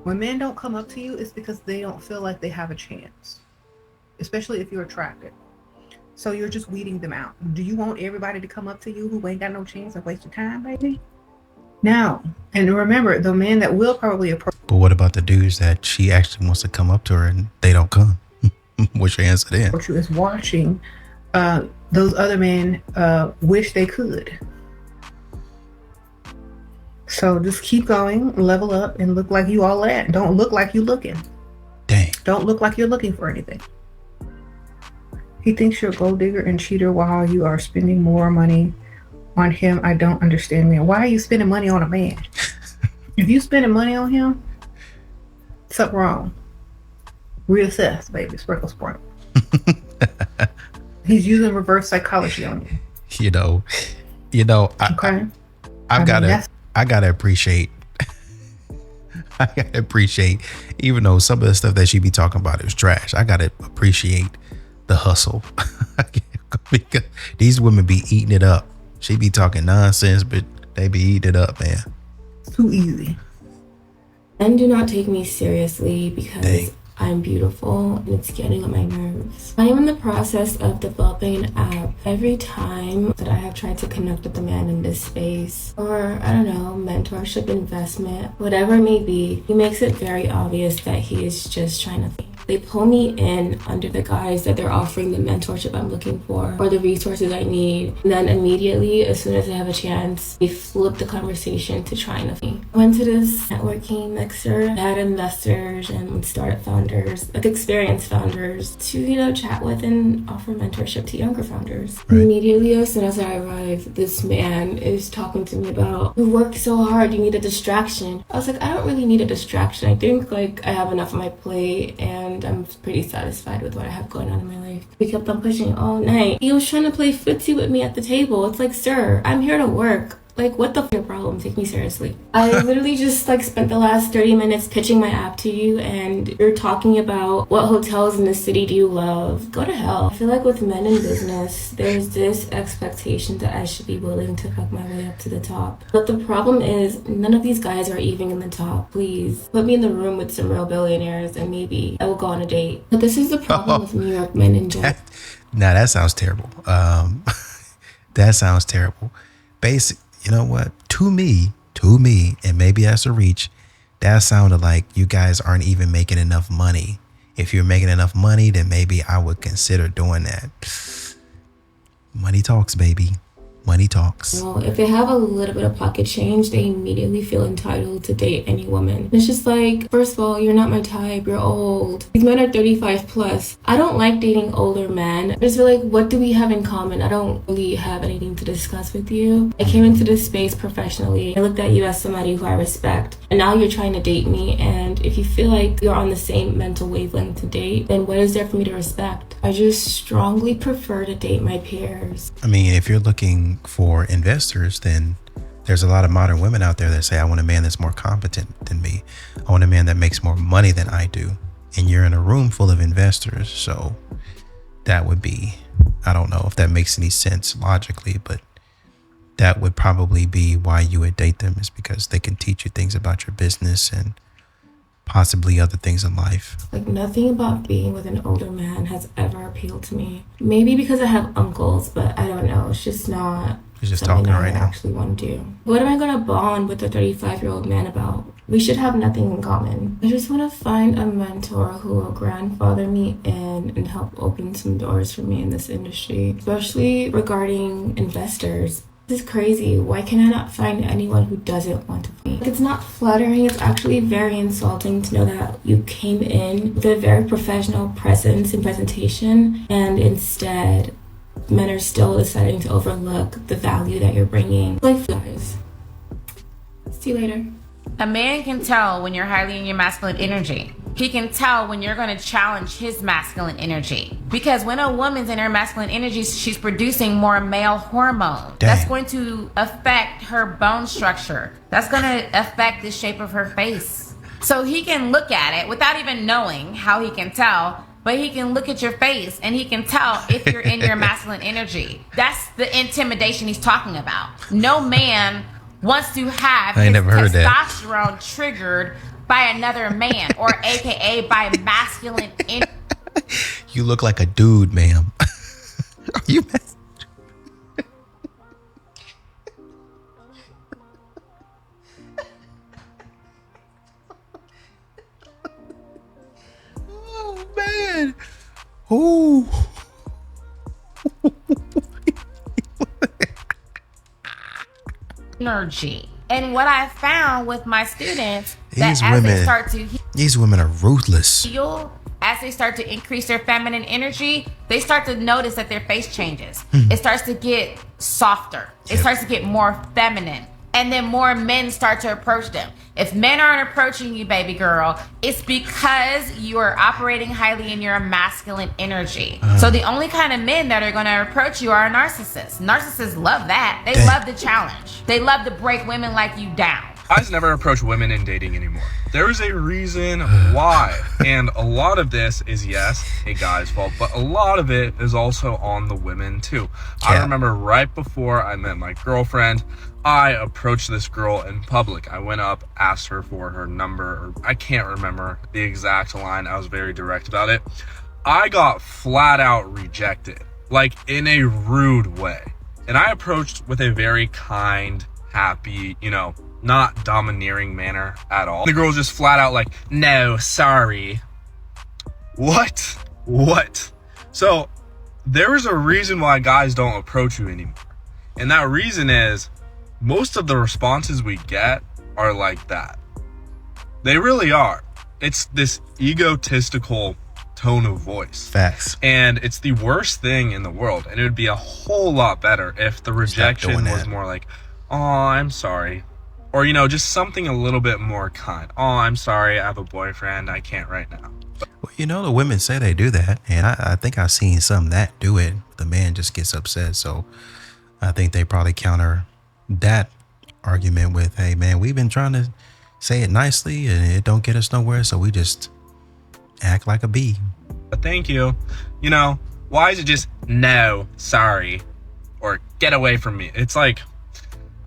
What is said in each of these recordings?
When men don't come up to you, it's because they don't feel like they have a chance, especially if you're attractive. So you're just weeding them out. Do you want everybody to come up to you who ain't got no chance and waste your time, baby? No. And remember, the man that will probably approach But what about the dudes that she actually wants to come up to her and they don't come? What's your answer then? you is watching those other men wish they could. So just keep going, level up, and look like you all that. Don't look like you looking. Dang. Don't look like you're looking for anything. He thinks you're a gold digger and cheater while you are spending more money on him. I don't understand, man. Why are you spending money on a man? If you spending money on him, something wrong. Reassess, baby. Sprinkle sprinkle. He's using reverse psychology on you. You know, Okay. I gotta appreciate. I gotta appreciate, even though some of the stuff that she be talking about is trash. I gotta appreciate the hustle because these women be eating it up. She be talking nonsense, but they be eating it up, man. It's too easy. Men do not take me seriously because Dang. I'm beautiful and it's getting on my nerves. I am in the process of developing an app. Every time that I have tried to connect with a man in this space, or I don't know, mentorship, investment, whatever it may be, he makes it very obvious that he is just trying to. They pull me in under the guise that they're offering the mentorship I'm looking for or the resources I need. And then immediately, as soon as they have a chance, they flip the conversation to trying to. I went to this networking mixer. I had investors and startup founders, like experienced founders, to, chat with and offer mentorship to younger founders. Right. Immediately, as soon as I arrived, this man is talking to me about, you worked so hard, you need a distraction. I was like, I don't really need a distraction. I think I have enough on my plate and I'm pretty satisfied with what I have going on in my life. We kept on pushing all night. He was trying to play footsie with me at the table. It's like, sir, I'm here to work. What the your problem? Take me seriously. I literally just spent the last 30 minutes pitching my app to you and you're talking about what hotels in the city do you love. Go to hell. I feel like with men in business, there's this expectation that I should be willing to fuck my way up to the top. But the problem is none of these guys are even in the top. Please put me in the room with some real billionaires and maybe I will go on a date. But this is the problem with New York men in general. Now that sounds terrible. That sounds terrible. Basic. You know what? To me, and maybe that's a reach, that sounded like you guys aren't even making enough money. If you're making enough money, then maybe I would consider doing that. Money talks, baby. Money talks. If they have a little bit of pocket change, they immediately feel entitled to date any woman. It's just first of all, you're not my type, you're old. These men are 35 plus. I don't like dating older men. I just feel what do we have in common? I don't really have anything to discuss with you. I came into this space professionally. I looked at you as somebody who I respect. And now you're trying to date me. And if you feel like you're on the same mental wavelength to date, then what is there for me to respect? I just strongly prefer to date my peers. I mean, if you're looking for investors, then there's a lot of modern women out there that say, I want a man that's more competent than me. I want a man that makes more money than I do. And you're in a room full of investors. So that would be, I don't know if that makes any sense logically, but that would probably be why you would date them, is because they can teach you things about your business and possibly other things in life. Nothing about being with an older man has ever appealed to me. Maybe because I have uncles, but I don't know. It's just not something talking I right now. actually want to do. What am I going to bond with a 35-year-old man about? We should have nothing in common. I just want to find a mentor who will grandfather me in and help open some doors for me in this industry, especially regarding investors. This is crazy. Why can I not find anyone who doesn't want to be? It's not flattering. It's actually very insulting to know that you came in with a very professional presence and presentation, and instead, men are still deciding to overlook the value that you're bringing. Guys. See you later. A man can tell when you're highly in your masculine energy. He can tell when you're going to challenge his masculine energy. Because when a woman's in her masculine energy, she's producing more male hormone. Dang. That's going to affect her bone structure. That's going to affect the shape of her face. So he can look at it without even knowing how he can tell, but he can look at your face and he can tell if you're in your masculine energy. That's the intimidation he's talking about. No man wants to have his testosterone triggered by another man, or AKA by masculine energy. You look like a dude, ma'am. Are you mad? Oh, man. Oh. Energy. And what I found with my students, that These as they women- start to These women are ruthless. heal, as they start to increase their feminine energy, they start to notice that their face changes. It starts to get softer. It Yep. starts to get more feminine. And then more men start to approach them. If men aren't approaching you, baby girl, it's because you are operating highly in your masculine energy. So the only kind of men that are going to approach you are narcissists. Narcissists love that. They Dang. love the challenge. They love to break women like you down. Guys never approach women in dating anymore. There is a reason why. And a lot of this is, yes, a guy's fault, but a lot of it is also on the women too. I Yeah. remember right before I met my girlfriend, I approached this girl in public. I went up, asked her for her number, or I can't remember the exact line. I was very direct about it. I got flat out rejected, like in a rude way. And I approached with a very kind, happy, not domineering manner at all. The girl was just flat out like, no, sorry. What? So there is a reason why guys don't approach you anymore. And that reason is most of the responses we get are like that. They really are. It's this egotistical tone of voice. Facts. And it's the worst thing in the world. And it would be a whole lot better if the rejection doing was that. more like, oh, I'm sorry. Or, just something a little bit more kind. Oh, I'm sorry, I have a boyfriend. I can't right now. Well, the women say they do that. And I think I've seen some that do it. The man just gets upset. So I think they probably counter that argument with, hey, man, we've been trying to say it nicely and it don't get us nowhere. So we just act like a bee. But thank you. Why is it just, no, sorry, or get away from me? It's like,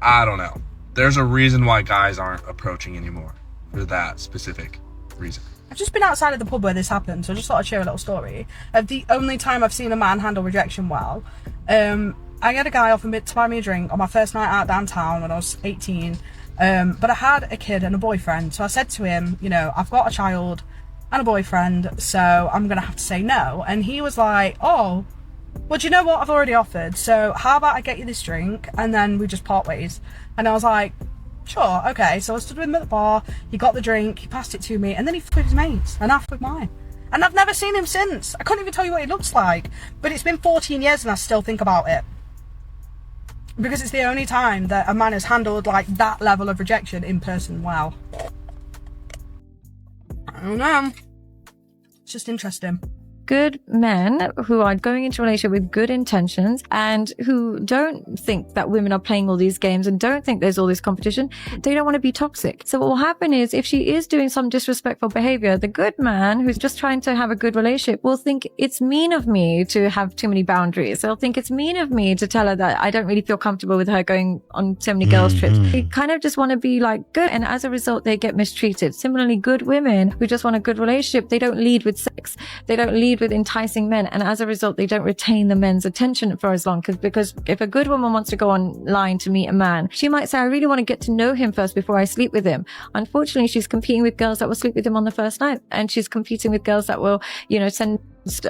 I don't know. There's a reason why guys aren't approaching anymore for that specific reason. I've just been outside of the pub where this happened, so I just thought I'd share a little story of the only time I've seen a man handle rejection well. I had a guy offer to buy me a drink on my first night out downtown when I was 18, but I had a kid and a boyfriend, so I said to him, I've got a child and a boyfriend, so I'm going to have to say no. And he was like, oh, well, do you know what? I've already offered, so how about I get you this drink and then we just part ways? And I was like, sure, okay. So I stood with him at the bar, he got the drink, he passed it to me, and then he f***ed his mates and I f***ed mine. And I've never seen him since. I couldn't even tell you what he looks like, but it's been 14 years and I still think about it. Because it's the only time that a man has handled like that level of rejection in person well. I don't know. It's just interesting. Good men who are going into a relationship with good intentions and who don't think that women are playing all these games and don't think there's all this competition, they don't want to be toxic. So what will happen is if she is doing some disrespectful behavior, the good man who's just trying to have a good relationship will think it's mean of me to have too many boundaries. They'll think it's mean of me to tell her that I don't really feel comfortable with her going on so many girls' trips. They kind of just want to be like good, and as a result, they get mistreated. Similarly, good women who just want a good relationship, they don't lead with sex. They don't lead with enticing men, and as a result they don't retain the men's attention for as long, because if a good woman wants to go online to meet a man, she might say, I really want to get to know him first before I sleep with him. Unfortunately, she's competing with girls that will sleep with him on the first night, and she's competing with girls that will send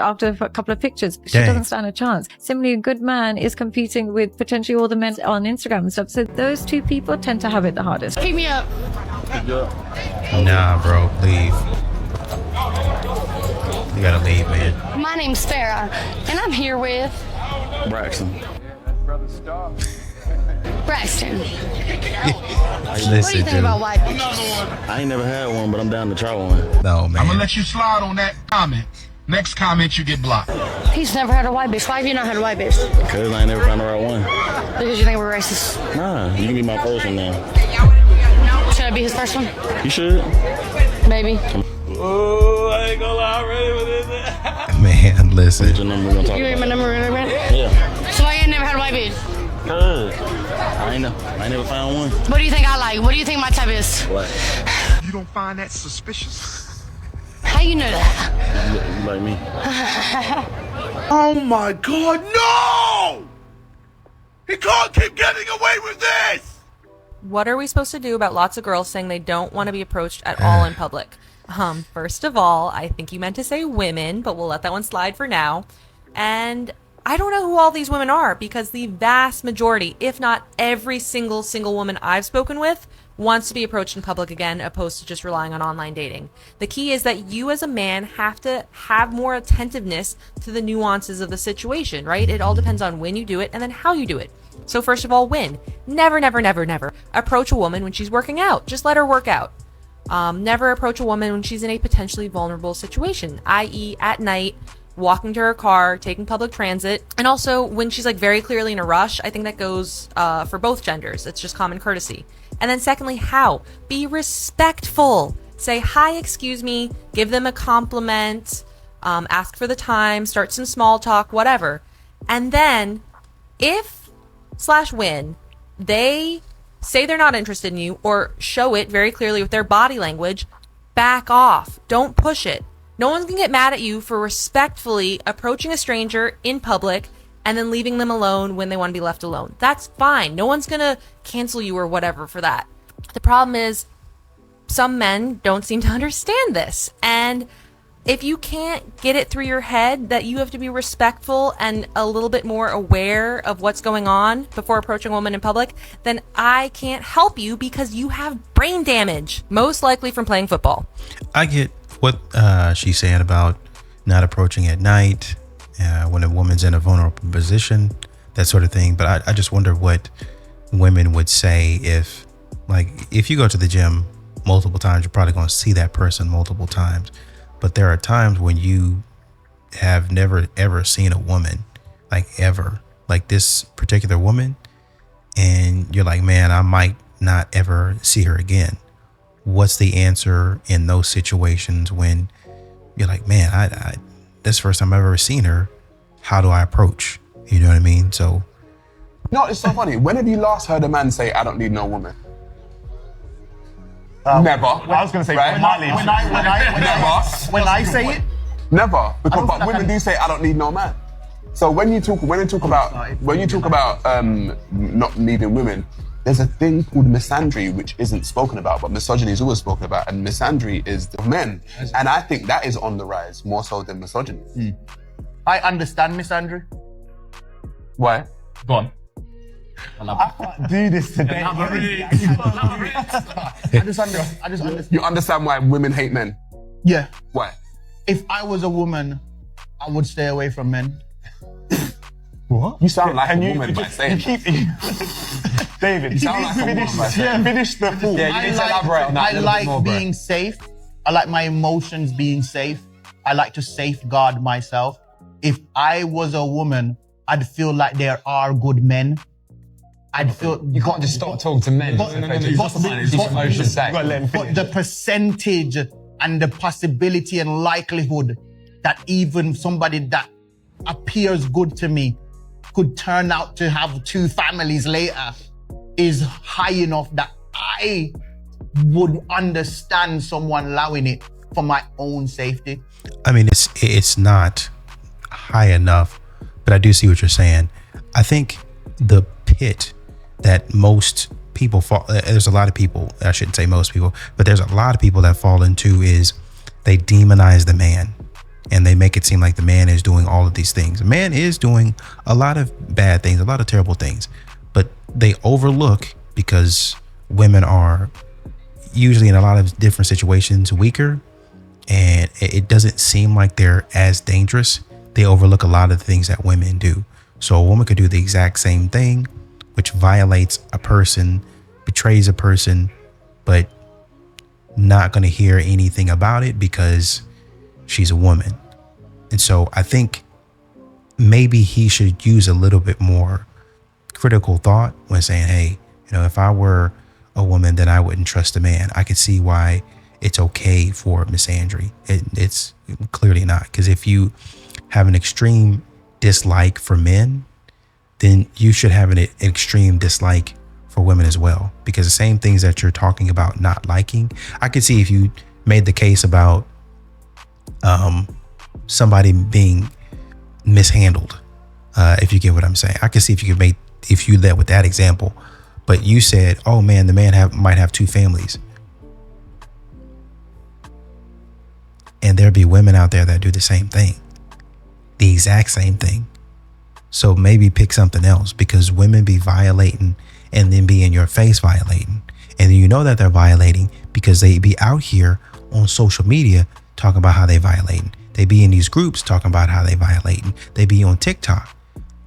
after a couple of pictures. She Dang. doesn't stand a chance. Similarly, a good man is competing with potentially all the men on Instagram and stuff, so those two people tend to have it the hardest. Pick me up. Nah, bro, leave. You gotta leave, man. My name's Farah, and I'm here with Braxton. Braxton. What do Listen, you think dude. about white bitches? I ain't never had one, but I'm down to try one. No, man. I'm gonna let you slide on that comment. Next comment, you get blocked. He's never had a white bitch. Why have you not had a white bitch? Cause I ain't never found the right one. Because you think we're racist. Nah, you can be my first one now. Should I be his first one? You should. Maybe. Oh, I ain't gonna lie, I'm ready with this. Man, listen. What's your number? We're gonna talk You read my about number, right? it. Yeah. So I ain't never had a white bitch. Cause I ain't never found one. What do you think I like? What do you think my type is? What? You don't find that suspicious? How you know that? You like me? Oh my God, no! He can't keep getting away with this! What are we supposed to do about lots of girls saying they don't want to be approached at all in public? First of all, I think you meant to say women, but we'll let that one slide for now. And I don't know who all these women are, because the vast majority, if not every single woman I've spoken with, wants to be approached in public again, opposed to just relying on online dating. The key is that you as a man have to have more attentiveness to the nuances of the situation, right? It all depends on when you do it and then how you do it. So first of all, when? Never approach a woman when she's working out. Just let her work out. Never approach a woman when she's in a potentially vulnerable situation, i.e. at night, walking to her car, taking public transit, and also when she's like very clearly in a rush. I think that goes for both genders. It's just common courtesy. And then secondly, how? Be respectful. Say, hi, excuse me, give them a compliment, ask for the time, start some small talk, whatever. And then if/when they say they're not interested in you or show it very clearly with their body language, back off. Don't push it. No one's gonna get mad at you for respectfully approaching a stranger in public and then leaving them alone when they want to be left alone. That's fine. No one's gonna cancel you or whatever for that. The problem is some men don't seem to understand this. And if you can't get it through your head that you have to be respectful and a little bit more aware of what's going on before approaching a woman in public, then I can't help you because you have brain damage, most likely from playing football. I get what she's saying about not approaching at night when a woman's in a vulnerable position, that sort of thing. But I just wonder what women would say if you go to the gym multiple times, you're probably going to see that person multiple times. But there are times when you have never, ever seen a woman, like this particular woman, and you're like, man, I might not ever see her again. What's the answer in those situations when you're like, man, I this is the first time I've ever seen her. How do I approach? You know what I mean? So. No, it's so funny. When have you last heard a man say, I don't need no woman? Never. I was going to say, right? when I say it, never. But women do say, I don't need no man. So when you talk about not needing women, there's a thing called misandry which isn't spoken about, but misogyny is always spoken about, and misandry is the men, and I think that is on the rise more so than misogyny. I understand misandry. Why? Go on. I can't do this today. I just understand. You understand why women hate men? Yeah. Why? If I was a woman, I would stay away from men. What? You sound like a woman by saying David, you sound like a woman by saying finish the thought. Yeah, you need to elaborate on that. I like being safe. I like my emotions being safe. I like to safeguard myself. If I was a woman, I'd feel like there are good men. I'd feel you can't just stop talking to men. But the percentage and the possibility and likelihood that even somebody that appears good to me could turn out to have 2 families later is high enough that I would understand someone allowing it for my own safety. I mean, it's not high enough, but I do see what you're saying. I think the pit that most people fall, there's a lot of people, I shouldn't say most people, but there's a lot of people that fall into is they demonize the man and they make it seem like the man is doing all of these things. The man is doing a lot of bad things, a lot of terrible things, but they overlook, because women are usually in a lot of different situations weaker, and it doesn't seem like they're as dangerous. They overlook a lot of the things that women do. So a woman could do the exact same thing, which violates a person, betrays a person, but not going to hear anything about it because she's a woman. And so I think maybe he should use a little bit more critical thought when saying, hey, if I were a woman, then I wouldn't trust a man. I can see why it's okay for misandry. It's clearly not, because if you have an extreme dislike for men, then you should have an extreme dislike for women as well, because the same things that you're talking about not liking, I could see if you made the case about somebody being mishandled, if you get what I'm saying. I could see if you led with that example, but you said, oh man, the man might have 2 families. And there'd be women out there that do the same thing, the exact same thing. So maybe pick something else, because women be violating and then be in your face violating. And then you know that they're violating because they be out here on social media talking about how they violating. They be in these groups talking about how they violating. They be on TikTok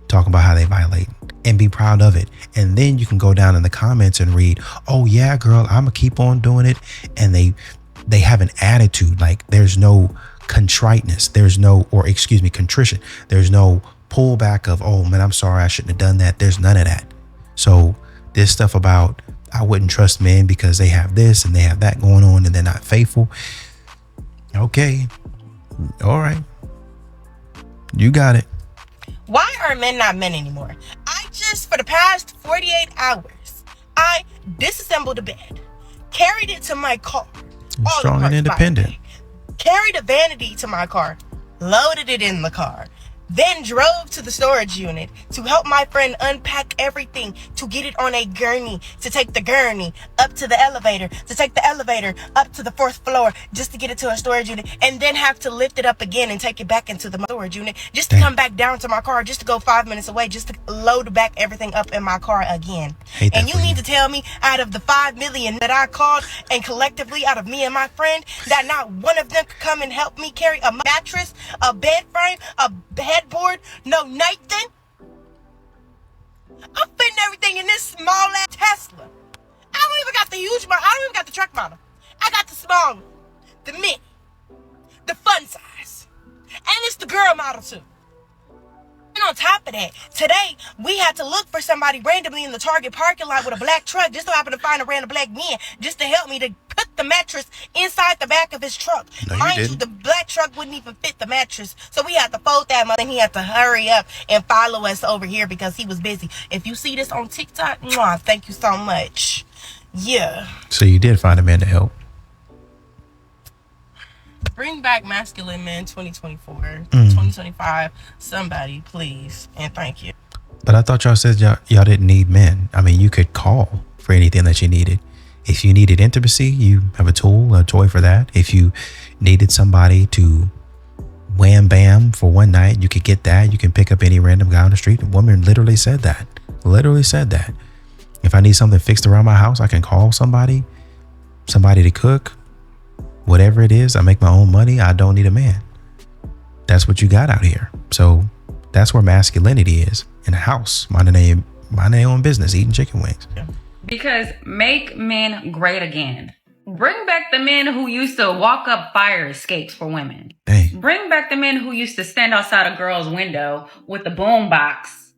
talking about how they violating, and be proud of it. And then you can go down in the comments and read, oh yeah, girl, I'm gonna keep on doing it. And they have an attitude, like there's no contriteness, contrition. There's no pullback of, oh man, I'm sorry, I shouldn't have done that. There's none of that. So this stuff about I wouldn't trust men because they have this and they have that going on and they're not faithful. Okay. All right. You got it. Why are men not men anymore? For the past 48 hours, I disassembled a bed, carried it to my car. You're strong and independent. Carried a vanity to my car, loaded it in the car, then drove to the storage unit to help my friend unpack everything, to get it on a gurney, to take the gurney up to the elevator, to take the elevator up to the 4th floor, just to get it to a storage unit, and then have to lift it up again and take it back into the storage unit, just to come back down to my car, just to go 5 minutes away, just to load back everything up in my car again. And you need to tell me, out of the 5 million that I called, and collectively out of me and my friend, that not one of them could come and help me carry a mattress, a bed frame, a headboard, no Nathan. I'm fitting everything in this small ass Tesla. I don't even got the huge model. I don't even got the truck model. I got the small one, the mini, the fun size, and it's the girl model too. And on top of that, today we had to look for somebody randomly in the Target parking lot with a black truck, just so happened to find a random black man just to help me to put the mattress inside the back of his truck. No, Mind you, the black truck wouldn't even fit the mattress, so we had to fold that mother, and he had to hurry up and follow us over here because he was busy. If you see this on TikTok, thank you so much. Yeah. So you did find a man to help. Bring back masculine men 2024, 2025. Somebody, please, and thank you. But I thought y'all said y'all didn't need men. I mean, you could call for anything that you needed. If you needed intimacy, you have a tool, a toy for that. If you needed somebody to wham bam for one night, you could get that. You can pick up any random guy on the street. A woman literally said that. If I need something fixed around my house, I can call somebody to cook. Whatever it is, I make my own money. I don't need a man. That's what you got out here. So that's where masculinity is, in a house, minding their own business, eating chicken wings. Because make men great again. Bring back the men who used to walk up fire escapes for women. Dang. Bring back the men who used to stand outside a girl's window with the boom box,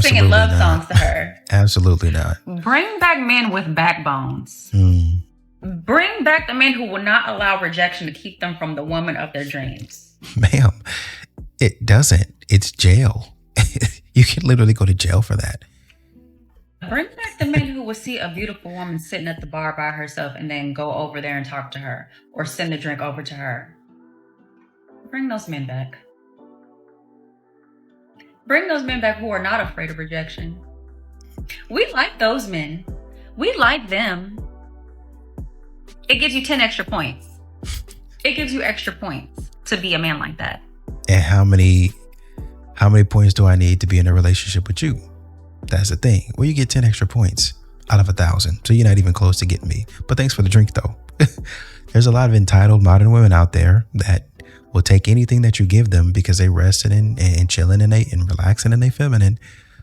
singing love songs to her. Absolutely not. Bring back men with backbones. Bring back the men who will not allow rejection to keep them from the woman of their dreams. Ma'am, it doesn't. It's jail. You can literally go to jail for that. Bring back the men who will see a beautiful woman sitting at the bar by herself and then go over there and talk to her or send a drink over to her. Bring those men back. Bring those men back who are not afraid of rejection. We like those men. We like them. It gives you 10 extra points. It gives you extra points to be a man like that. And how many points do I need to be in a relationship with you? That's the thing. Well, you get 10 extra points out of 1,000. So you're not even close to getting me. But thanks for the drink though. There's a lot of entitled modern women out there that will take anything that you give them because they rested and chilling and relaxing and they feminine,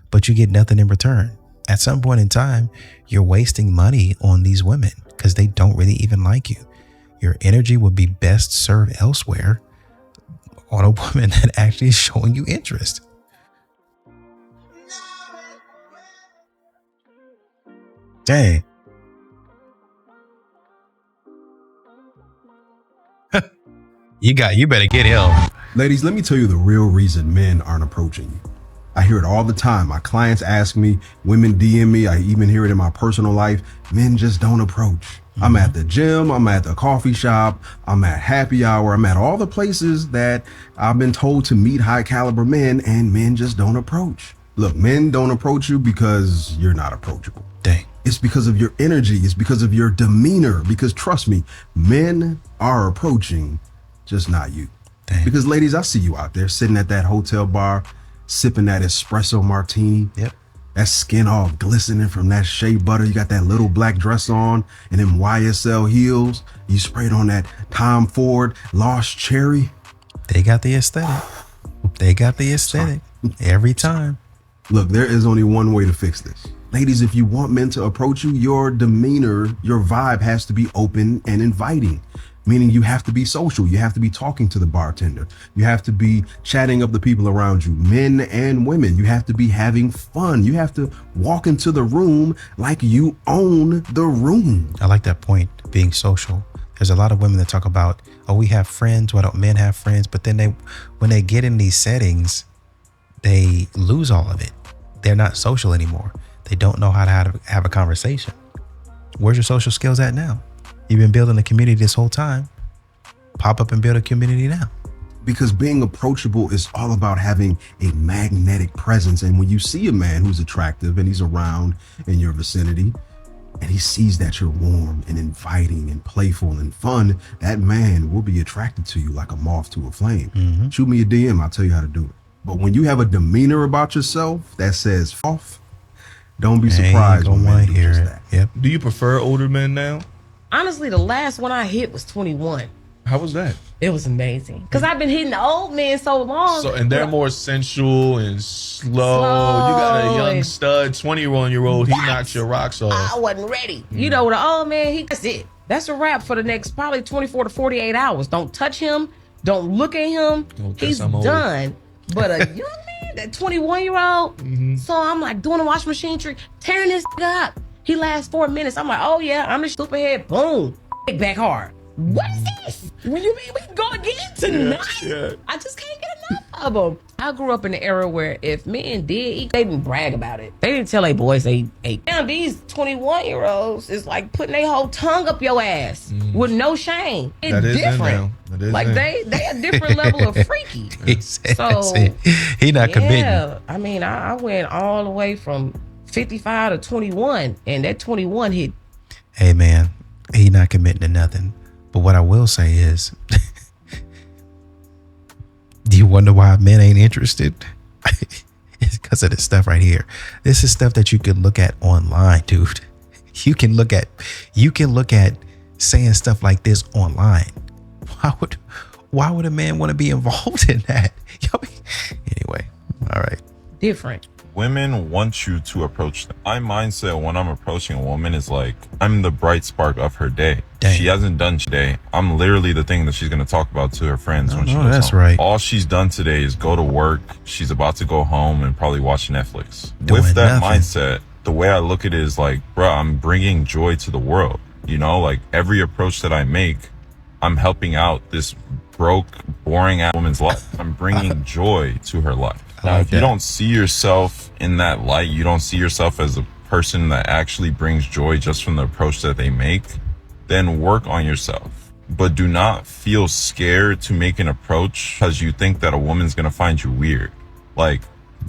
but you get nothing in return. At some point in time, you're wasting money on these women because they don't really even like you. Your energy would be best served elsewhere on a woman that actually is showing you interest. Dang. You better get him. Ladies, let me tell you the real reason men aren't approaching you. I hear it all the time. My clients ask me, women DM me. I even hear it in my personal life. Men just don't approach. I'm at the gym, I'm at the coffee shop, I'm at happy hour, I'm at all the places that I've been told to meet high caliber men, and men just don't approach. Look, men don't approach you because you're not approachable. Dang. It's because of your energy, it's because of your demeanor, because trust me, men are approaching, just not you. Dang. Because ladies, I see you out there sitting at that hotel bar, sipping that espresso martini. Yep. That skin all glistening from that shea butter. You got that little black dress on and them YSL heels. You sprayed on that Tom Ford Lost Cherry. They got the aesthetic. They got the aesthetic every time. Look, there is only one way to fix this. Ladies, if you want men to approach you, your demeanor, your vibe has to be open and inviting. Meaning you have to be social. You have to be talking to the bartender. You have to be chatting up the people around you, men and women. You have to be having fun. You have to walk into the room like you own the room. I like that point, being social. There's a lot of women that talk about, oh, we have friends. Why don't men have friends? But then when they get in these settings, they lose all of it. They're not social anymore. They don't know how to have a conversation. Where's your social skills at now? You've been building a community this whole time. Pop up and build a community now. Because being approachable is all about having a magnetic presence. And when you see a man who's attractive and he's around in your vicinity, and he sees that you're warm and inviting and playful and fun, that man will be attracted to you like a moth to a flame. Shoot me a DM, I'll tell you how to do it. But when you have a demeanor about yourself that says off, don't be surprised when men do just that. Yep. Do you prefer older men now? Honestly, the last one I hit was 21. How was that? It was amazing. Because I've been hitting the old men so long. So, and they're more sensual and slow. You got a young stud, 21-year-old. He knocks your rocks off. I wasn't ready. You know, the old man, that's it. That's a wrap for the next probably 24 to 48 hours. Don't touch him. Don't look at him. He's done. But a young man, that 21-year-old, so I'm like doing a washing machine trick, tearing this up. He lasts 4 minutes. I'm like, oh yeah, I'm the stupid head. Boom. Back hard. What is this? What do you mean we can go again tonight? Yeah. I just can't get enough of them. I grew up in an era where if men did eat, they didn't brag about it. They didn't tell their boys they ate. Now these 21-year-olds is like putting their whole tongue up your ass with no shame. It's That is different. Like they a different level of freaky. He not committing. Yeah, I mean, I went all the way from 55 to 21, and that 21 hit. Hey man, he not committing to nothing. But what I will say is, do you wonder why men ain't interested? It's because of this stuff right here. This is stuff that you can look at online, dude. You can look at saying stuff like this online. Why would a man want to be involved in that? Anyway, all right. Different. Women want you to approach them. My mindset when I'm approaching a woman is like, I'm the bright spark of her day. Dang. She hasn't done today. I'm literally the thing that she's going to talk about to her friends when she goes that's home. right. All she's done today is go to work. She's about to go home and probably watch Netflix. Doing With that nothing. mindset, the way I look at it is like, bro, I'm bringing joy to the world. You know, like every approach that I make, I'm helping out this broke, boring ass woman's life. I'm bringing joy to her life. Now, if you don't see yourself in that light, you don't see yourself as a person that actually brings joy just from the approach that they make, then work on yourself. But do not feel scared to make an approach because you think that a woman's going to find you weird. Like,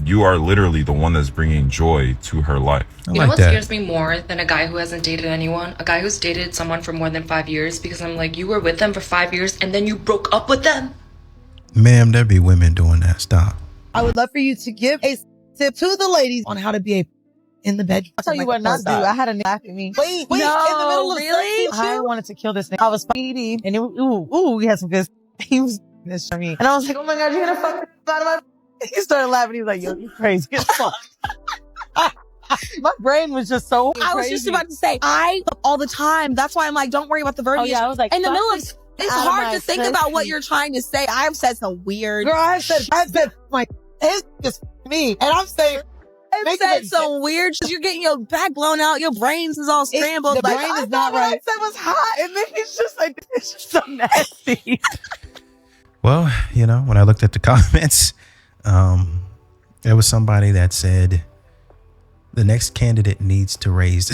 you are literally the one that's bringing joy to her life. You know what scares me more than a guy who hasn't dated anyone? A guy who's dated someone for more than 5 years, because I'm like, you were with them for 5 years and then you broke up with them. Ma'am, there be women doing that. Stop. I would love for you to give a tip to the ladies on how to be in the bed. I'll tell you what not to do. I had a nigga laugh at me. Wait, no, in the middle of really? I wanted to kill this nigga. I was fighting and we had some good. He was this for me. And I was like, oh my God, you're gonna fuck out of my. He started laughing. He was like, yo, you crazy as fuck. My brain was just so crazy. I was just about to say, all the time. That's why I'm like, don't worry about the verbiage. Oh, yeah, I was like, in the middle of, it's hard to think pussy. about what you're trying to say. I've said some weird. Girl, I said my his is me, and I'm saying. I've said some weird shit. You're getting your back blown out. Your brains is all scrambled. The brain is not right. I said was hot, and then he's just like, it's just so nasty. Well, when I looked at the comments, There was somebody that said the next candidate needs to raise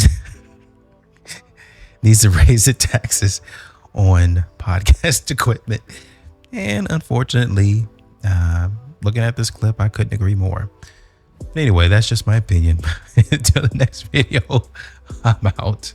the taxes on podcast equipment. And unfortunately, looking at this clip, I couldn't agree more. But anyway, that's just my opinion. Until the next video, I'm out.